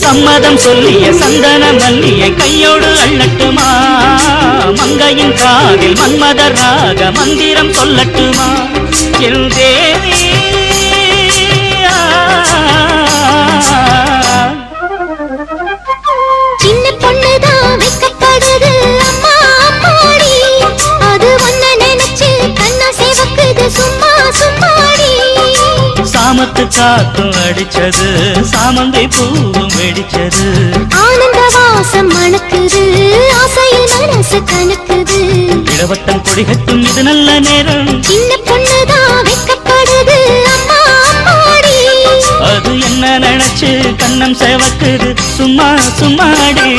சம்மதம் சொல்லிய சந்தன மல்லியை கையோடு அள்ளட்டுமா மங்கையின் காதில் மன்மதராக மந்திரம் சொல்லட்டுமா என் தேவி சின்ன பொண்ணுதான் வைக்கப்படுது அம்மா அம்மாடி அது ஒன்ன நினைச்சு கண்ணா சேவக்குது சும்மா சும்மாடி சாமத்து காத்தும் அடிச்சது சாமந்தை பூவும் வெடிச்சது ஆனந்த வாசம் மணக்குது ஆசையில் மனசு கணக்குது இளவட்டம் கொடிகட்டும் இது நல்ல நேரம் சின்ன பொண்ணுதான் வைக்கப்படுது அம்மா அம்மாடி அது என்ன நினைச்சு கண்ணம் சேவக்குது சும்மா சும்மாடி